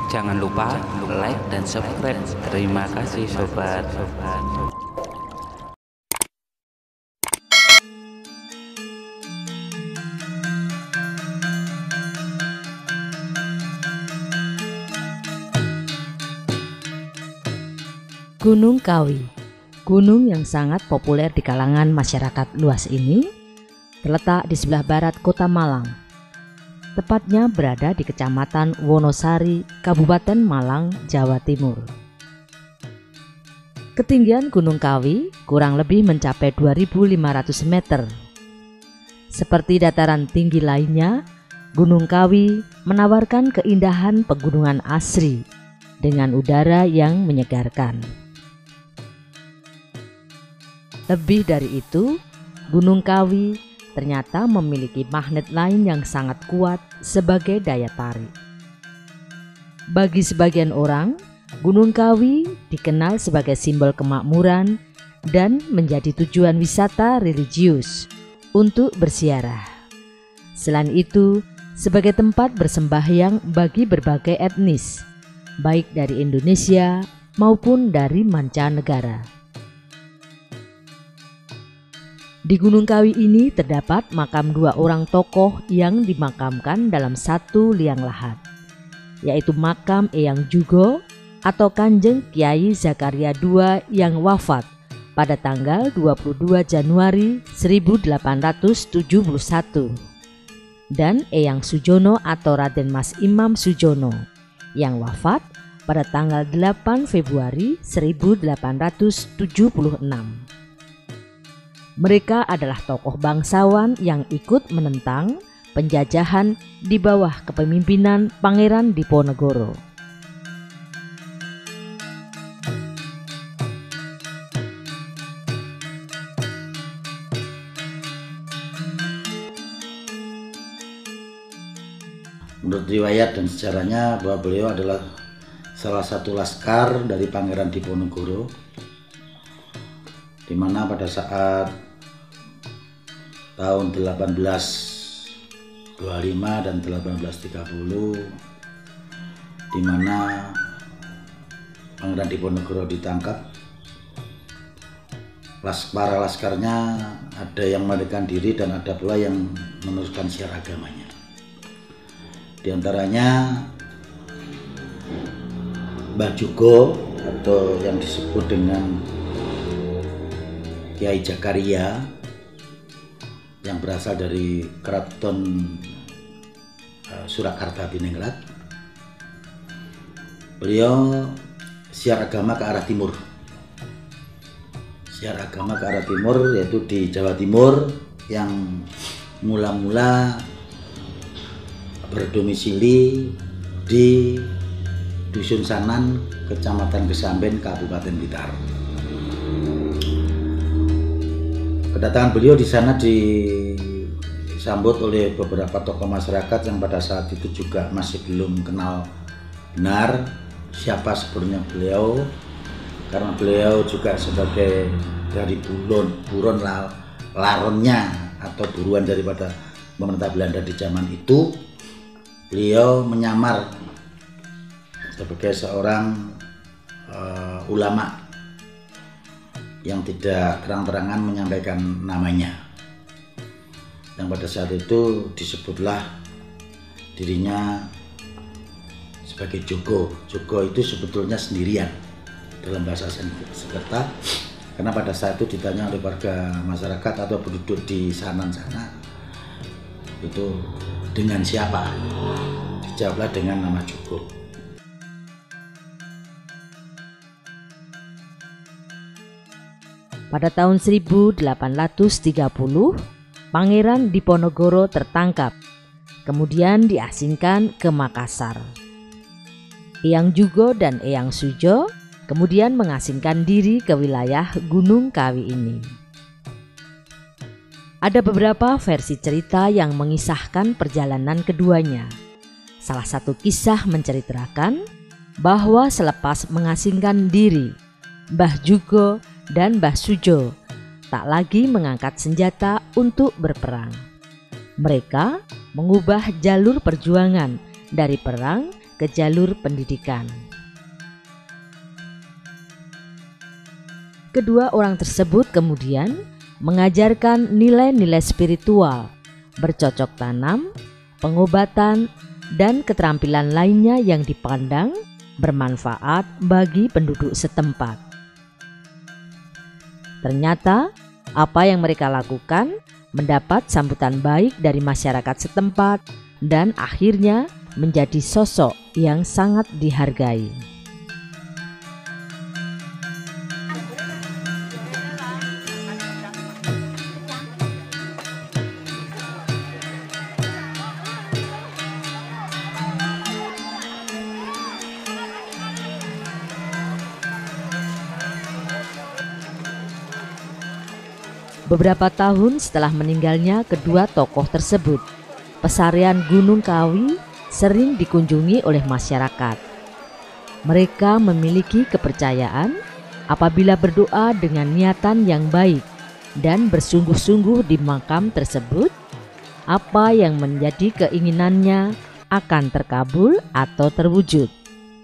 Jangan lupa like dan subscribe. Terima kasih sobat. Gunung Kawi, gunung yang sangat populer di kalangan masyarakat luas ini, terletak di sebelah barat kota Malang. Tepatnya berada di Kecamatan Wonosari, Kabupaten Malang, Jawa Timur. Ketinggian Gunung Kawi kurang lebih mencapai 2.500 meter. Seperti dataran tinggi lainnya, Gunung Kawi menawarkan keindahan pegunungan asri dengan udara yang menyegarkan. Lebih dari itu, Gunung Kawi ternyata memiliki magnet lain yang sangat kuat sebagai daya tarik. Bagi sebagian orang, Gunung Kawi dikenal sebagai simbol kemakmuran dan menjadi tujuan wisata religius untuk berziarah. Selain itu, sebagai tempat bersembahyang bagi berbagai etnis, baik dari Indonesia maupun dari mancanegara. Di Gunung Kawi ini terdapat makam dua orang tokoh yang dimakamkan dalam satu liang lahat, yaitu makam Eyang Jugo atau Kanjeng Kiai Zakaria II yang wafat pada tanggal 22 Januari 1871 dan Eyang Sujono atau Raden Mas Imam Sujono yang wafat pada tanggal 8 Februari 1876. Mereka adalah tokoh bangsawan yang ikut menentang penjajahan di bawah kepemimpinan Pangeran Diponegoro. Menurut riwayat dan sejarahnya bahwa beliau adalah salah satu laskar dari Pangeran Diponegoro, di mana pada saat tahun 1825 dan 1830, di mana Pangeran Diponegoro ditangkap, para laskarnya ada yang melarikan diri dan ada pula yang meneruskan syiar agamanya. Di antaranya Mbah Jugo atau yang disebut dengan Kiai Zakaria yang berasal dari Keraton Surakarta Diningrat. Beliau syiar agama ke arah timur. Syiar agama ke arah timur yaitu di Jawa Timur yang mula-mula berdomisili di Dusun Sanan, Kecamatan Gesamben, Kabupaten Blitar. Kedatangan beliau di sana disambut oleh beberapa tokoh masyarakat yang pada saat itu juga masih belum kenal benar siapa sebenarnya beliau, karena beliau juga sebagai dari buron laronnya atau buruan daripada pemerintah Belanda di zaman itu. Beliau menyamar sebagai seorang ulama yang tidak terang-terangan menyampaikan namanya, yang pada saat itu disebutlah dirinya sebagai Jogo. Jogo itu sebetulnya sendirian dalam bahasa Sanskerta, karena pada saat itu ditanya oleh warga masyarakat atau penduduk di sana itu dengan siapa, dijawablah dengan nama Jogo. Pada tahun 1830, Pangeran Diponegoro tertangkap, kemudian diasingkan ke Makassar. Eyang Jugo dan Eyang Sujo kemudian mengasingkan diri ke wilayah Gunung Kawi ini. Ada beberapa versi cerita yang mengisahkan perjalanan keduanya. Salah satu kisah menceritakan bahwa selepas mengasingkan diri, Mbah Jugo dan Mbah Sujo tak lagi mengangkat senjata untuk berperang. Mereka mengubah jalur perjuangan dari perang ke jalur pendidikan. Kedua orang tersebut kemudian mengajarkan nilai-nilai spiritual, bercocok tanam, pengobatan, dan keterampilan lainnya yang dipandang bermanfaat bagi penduduk setempat. Ternyata apa yang mereka lakukan mendapat sambutan baik dari masyarakat setempat dan akhirnya menjadi sosok yang sangat dihargai. Beberapa tahun setelah meninggalnya kedua tokoh tersebut, pesarian Gunung Kawi sering dikunjungi oleh masyarakat. Mereka memiliki kepercayaan apabila berdoa dengan niatan yang baik dan bersungguh-sungguh di makam tersebut, apa yang menjadi keinginannya akan terkabul atau terwujud.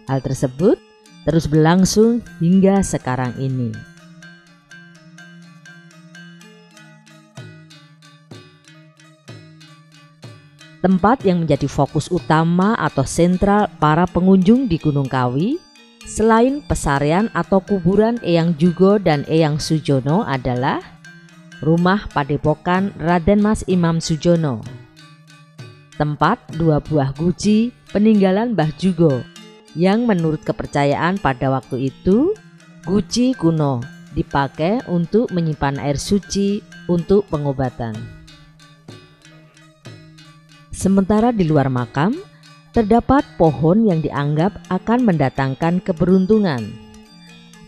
Hal tersebut terus berlangsung hingga sekarang ini. Tempat yang menjadi fokus utama atau sentral para pengunjung di Gunung Kawi, selain pesarian atau kuburan Eyang Jugo dan Eyang Sujono adalah rumah padepokan Raden Mas Imam Sujono. Tempat dua buah guci peninggalan Mbah Jugo yang menurut kepercayaan pada waktu itu, guci kuno dipakai untuk menyimpan air suci untuk pengobatan. Sementara di luar makam, terdapat pohon yang dianggap akan mendatangkan keberuntungan.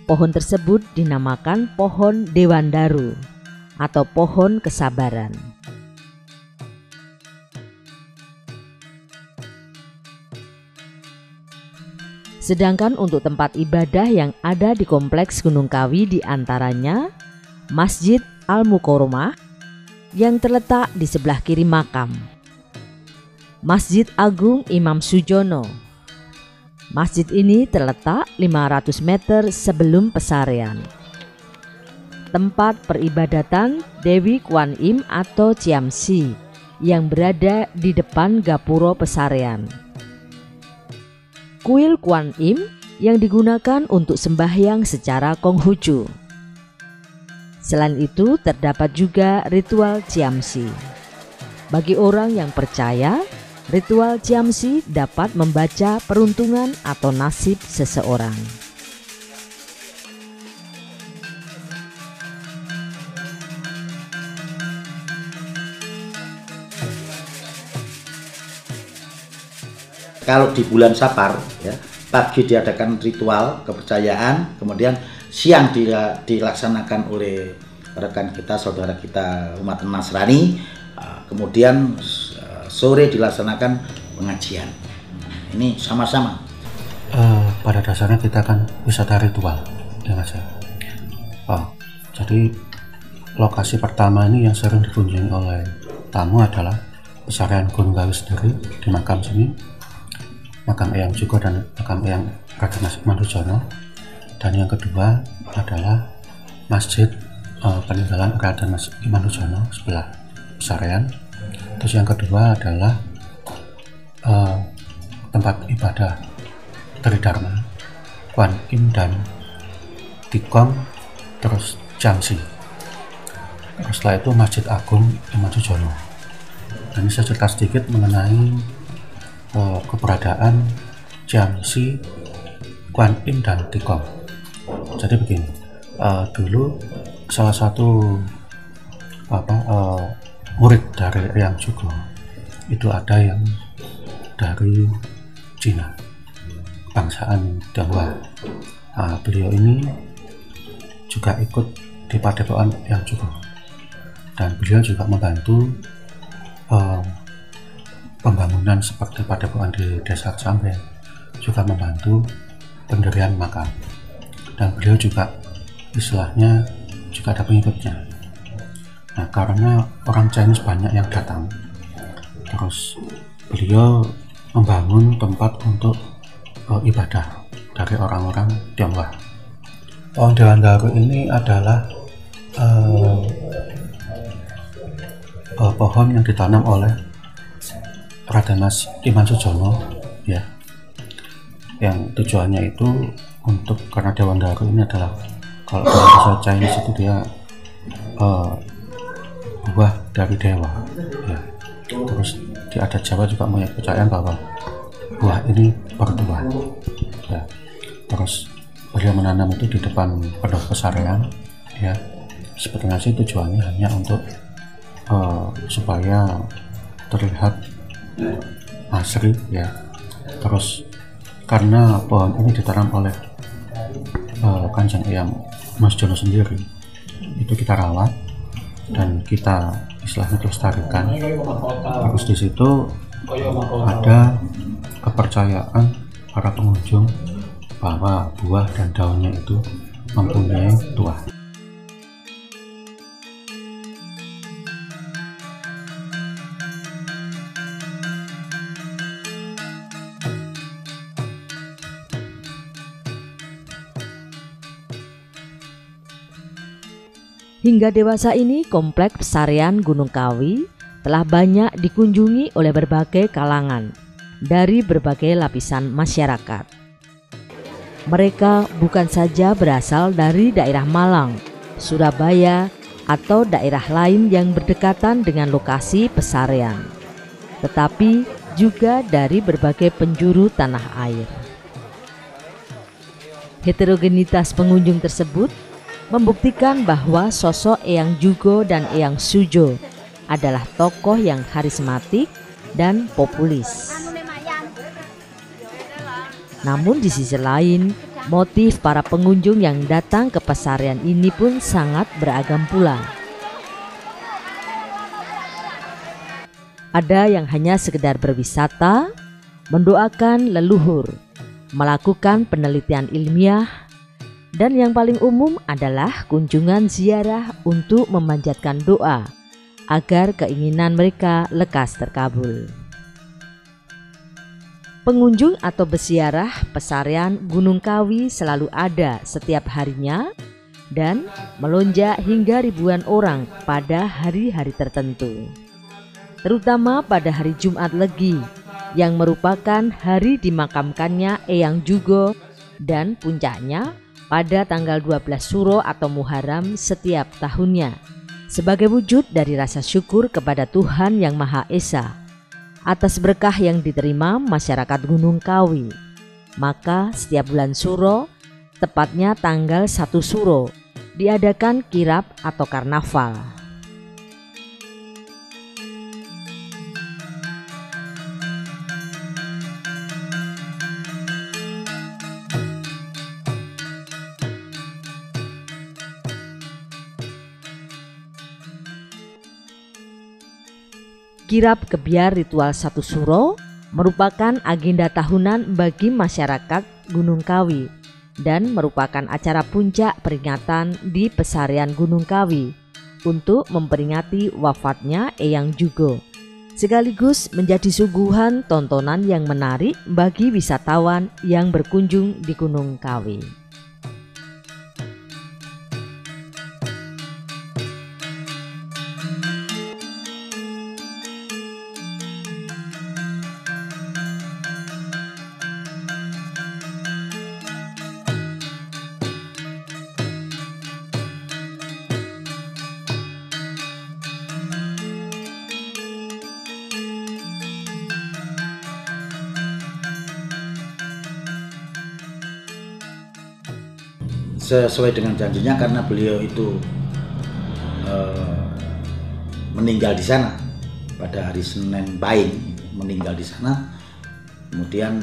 Pohon tersebut dinamakan pohon Dewandaru atau pohon kesabaran. Sedangkan untuk tempat ibadah yang ada di kompleks Gunung Kawi diantaranya Masjid Al-Mukarramah yang terletak di sebelah kiri makam, Masjid Agung Imam Sujono. Masjid ini terletak 500 meter sebelum pesarian. Tempat peribadatan Dewi Kwan Im atau Ciamsi yang berada di depan gapuro pesarian. Kuil Kwan Im yang digunakan untuk sembahyang secara Konghucu. Selain itu terdapat juga ritual Ciamsi. Bagi orang yang percaya, ritual Ciamsi dapat membaca peruntungan atau nasib seseorang. Kalau di bulan Sapar, ya, pagi diadakan ritual kepercayaan, kemudian siang dilaksanakan oleh rekan kita, saudara kita umat Nasrani, kemudian sore dilaksanakan pengajian. Ini sama-sama. Pada dasarnya kita akan wisata ritual, ya Mas. Jadi lokasi pertama ini yang sering dikunjungi oleh tamu adalah pesarian Gunung Kawi sendiri di makam sini, makam Eyang Jugo dan makam Eyang Raden Mas Imam Sujono. Dan yang kedua adalah Masjid peninggalan Raden Mas Imam Sujono sebelah pesarian. Terus yang kedua adalah tempat ibadah Tridharma, Kwan Im dan Tikong, terus Ciamsi. Terus setelah itu Masjid Agung Imam Sujono. Dan ini saya cerita sedikit mengenai keberadaan Ciamsi, Kwan Im dan Tikong. Jadi begini, dulu salah satu murid dari Eyang Jugo itu ada yang dari Cina, bangsaan Tionghoa. Beliau ini juga ikut di padepokan Eyang Jugo dan beliau juga membantu pembangunan seperti padepokan di Desa Sampai, juga membantu pendirian makam, dan beliau juga istilahnya juga ada pengikutnya. Nah, karena orang Chinese banyak yang datang, terus beliau membangun tempat untuk ibadah dari orang-orang Tionghoa. Pohon Dewan Daru ini adalah pohon yang ditanam oleh Raden Mas Iman Sujono, ya, yang tujuannya itu untuk, karena Dewan Daru ini adalah, kalau bahasa Chinese itu dia buah dari dewa, ya. Terus di adat Jawa juga punya kepercayaan bahwa buah ini berdua, ya. Terus beliau menanam itu di depan Pondok Pesarian, ya. Sebetulnya sih tujuannya hanya untuk supaya terlihat asri, ya. Terus karena pohon ini ditanam oleh Kanjeng Eyang Mas Jono sendiri, itu kita rawat dan kita istilahnya lestarikan. Terus di situ ada kepercayaan para pengunjung bahwa buah dan daunnya itu mempunyai tuah. Hingga dewasa ini, kompleks Pesarian Gunung Kawi telah banyak dikunjungi oleh berbagai kalangan dari berbagai lapisan masyarakat. Mereka bukan saja berasal dari daerah Malang, Surabaya, atau daerah lain yang berdekatan dengan lokasi Pesarian, tetapi juga dari berbagai penjuru tanah air. Heterogenitas pengunjung tersebut membuktikan bahwa sosok Eyang Jugo dan Eyang Sujo adalah tokoh yang karismatik dan populis. Namun di sisi lain, motif para pengunjung yang datang ke Pesarian ini pun sangat beragam pula. Ada yang hanya sekedar berwisata, mendoakan leluhur, melakukan penelitian ilmiah, dan yang paling umum adalah kunjungan ziarah untuk memanjatkan doa agar keinginan mereka lekas terkabul. Pengunjung atau berziarah Pesarian Gunung Kawi selalu ada setiap harinya dan melonjak hingga ribuan orang pada hari-hari tertentu, terutama pada hari Jumat Legi yang merupakan hari dimakamkannya Eyang Jugo, dan puncaknya pada tanggal 12 Suro atau Muharram setiap tahunnya, sebagai wujud dari rasa syukur kepada Tuhan Yang Maha Esa atas berkah yang diterima masyarakat Gunung Kawi. Maka setiap bulan Suro, tepatnya tanggal 1 Suro, diadakan kirap atau karnaval. Kirap Kebiar Ritual 1 Suro merupakan agenda tahunan bagi masyarakat Gunung Kawi dan merupakan acara puncak peringatan di Pesarian Gunung Kawi untuk memperingati wafatnya Eyang Jugo, sekaligus menjadi suguhan tontonan yang menarik bagi wisatawan yang berkunjung di Gunung Kawi. Sesuai dengan janjinya, karena beliau itu meninggal di sana pada hari Senin Pahing, meninggal di sana. Kemudian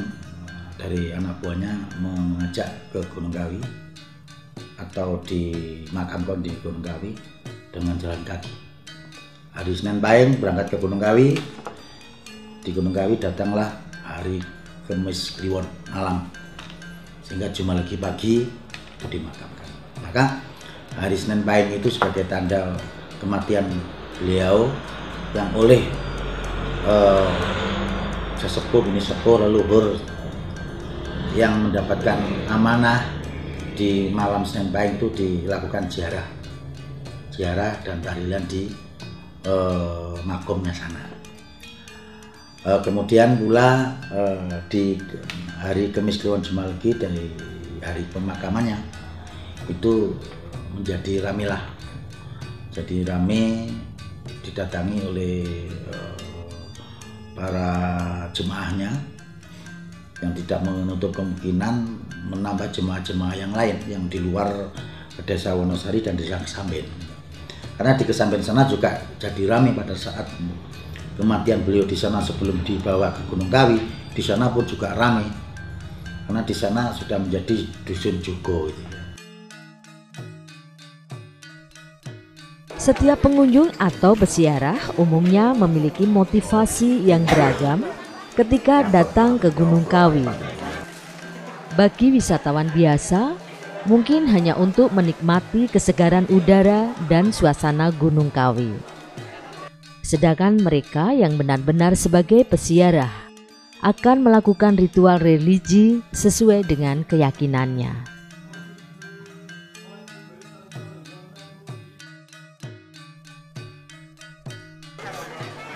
dari anak buahnya mengajak ke Gunung Kawi atau dimakamkan di Gunung Kawi dengan jalan kaki. Hari Senin Pahing berangkat ke Gunung Kawi. Di Gunung Kawi datanglah hari Kamis Kliwon malam, sehingga Jumat Legi pagi dimakamkan. Maka hari Senin Pahing itu sebagai tanda kematian beliau yang oleh sesepuh ini sepuh leluhur yang mendapatkan amanah di malam Senin Pahing itu dilakukan ziarah dan tahlilan di makomnya sana. Kemudian pula di hari Kamis Kliwon Jumalgi dari hari pemakamannya itu menjadi rame lah. Jadi rame didatangi oleh para jemaahnya yang tidak menutup kemungkinan menambah jemaah-jemaah yang lain yang di luar Desa Wonosari dan Desa Kesamben. Karena di Kesamben sana juga jadi ramai pada saat kematian beliau di sana sebelum dibawa ke Gunung Kawi. Di sana pun juga ramai karena di sana sudah menjadi dusun Jugo. Setiap pengunjung atau peziarah umumnya memiliki motivasi yang beragam ketika datang ke Gunung Kawi. Bagi wisatawan biasa, mungkin hanya untuk menikmati kesegaran udara dan suasana Gunung Kawi. Sedangkan mereka yang benar-benar sebagai peziarah akan melakukan ritual religi sesuai dengan keyakinannya.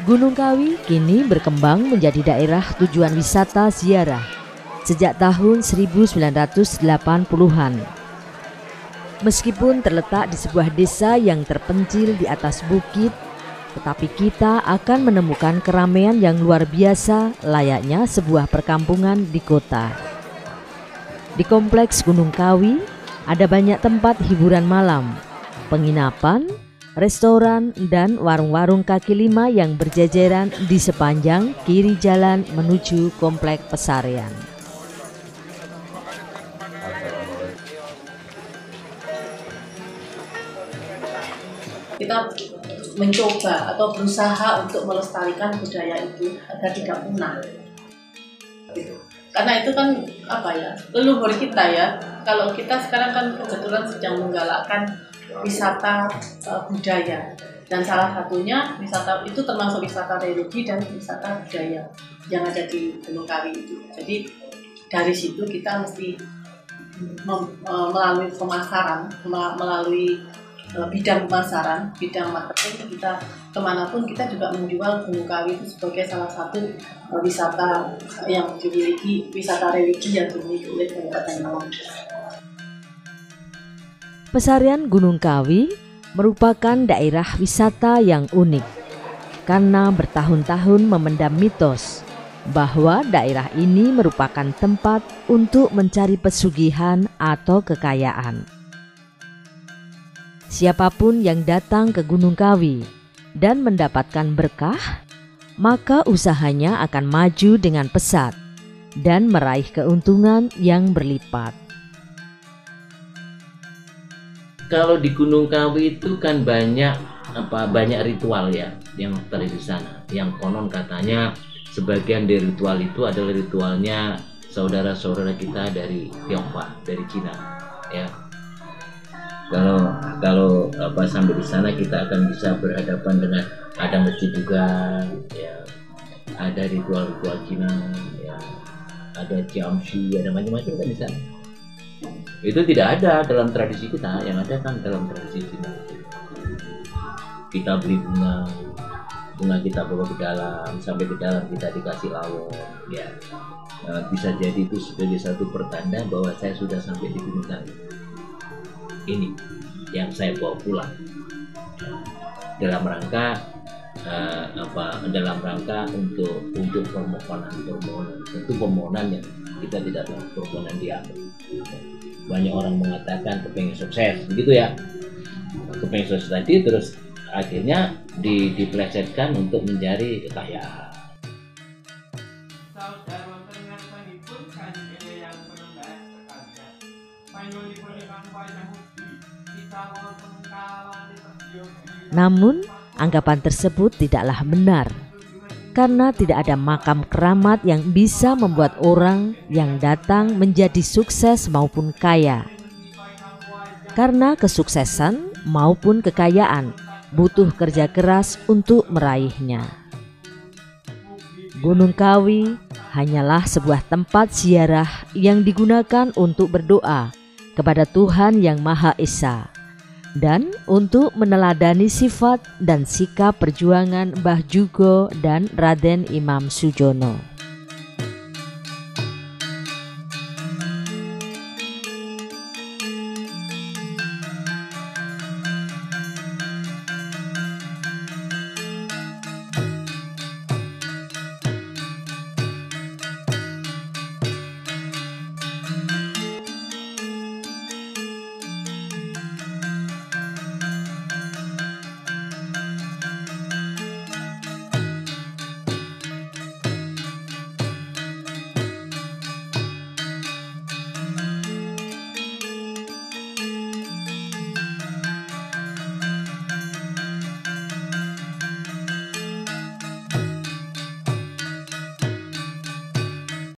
Gunung Kawi kini berkembang menjadi daerah tujuan wisata ziarah sejak tahun 1980-an. Meskipun terletak di sebuah desa yang terpencil di atas bukit, tetapi kita akan menemukan keramaian yang luar biasa layaknya sebuah perkampungan di kota. Di kompleks Gunung Kawi ada banyak tempat hiburan malam, penginapan, restoran, dan warung-warung kaki lima yang berjajaran di sepanjang kiri jalan menuju Komplek Pesarian. Kita mencoba atau berusaha untuk melestarikan budaya itu agar tidak punah. Karena itu kan leluhur kita ya. Kalau kita sekarang kan kebetulan sedang menggalakkan wisata budaya, dan salah satunya wisata itu termasuk wisata religi dan wisata budaya yang ada di Gunung Kawi itu. Jadi dari situ kita mesti melalui pemasaran, melalui bidang pemasaran, bidang marketing, kita kemanapun kita juga menjual Gunung Kawi itu sebagai salah satu wisata yang dimiliki, wisata religi yang dimiliki oleh Kabupaten Malang. Pesarian Gunung Kawi merupakan daerah wisata yang unik karena bertahun-tahun memendam mitos bahwa daerah ini merupakan tempat untuk mencari pesugihan atau kekayaan. Siapapun yang datang ke Gunung Kawi dan mendapatkan berkah, maka usahanya akan maju dengan pesat dan meraih keuntungan yang berlipat. Kalau di Gunung Kawi itu kan banyak ritual ya yang terjadi di sana. Yang konon katanya sebagian dari ritual itu adalah ritualnya saudara-saudara kita dari Tionghoa, dari Cina ya. Kalau sampai di sana kita akan bisa berhadapan dengan ada masjid juga ya, ada ritual-ritual Cina ya, ada Jiangxi, ada macam-macam kan di sana. Itu tidak ada dalam tradisi kita, yang ada kan dalam tradisi Cina. Kita beli bunga kita bawa ke dalam, sampai ke dalam kita dikasih lawon ya. Bisa jadi itu sebagai satu pertanda bahwa saya sudah sampai di Gunung Kawi. Ini yang saya bawa pulang dalam rangka untuk permohonan tentu permohonan yang kita tidak tahu permohonan dia. Banyak orang mengatakan kepengen sukses begitu ya, kepengen sukses tadi terus akhirnya dipelesetkan untuk mencari kekayaan. Namun, anggapan tersebut tidaklah benar, karena tidak ada makam keramat yang bisa membuat orang yang datang menjadi sukses maupun kaya. Karena kesuksesan maupun kekayaan butuh kerja keras untuk meraihnya. Gunung Kawi hanyalah sebuah tempat ziarah yang digunakan untuk berdoa kepada Tuhan Yang Maha Esa dan untuk meneladani sifat dan sikap perjuangan Mbah Jugo dan Raden Imam Sujono.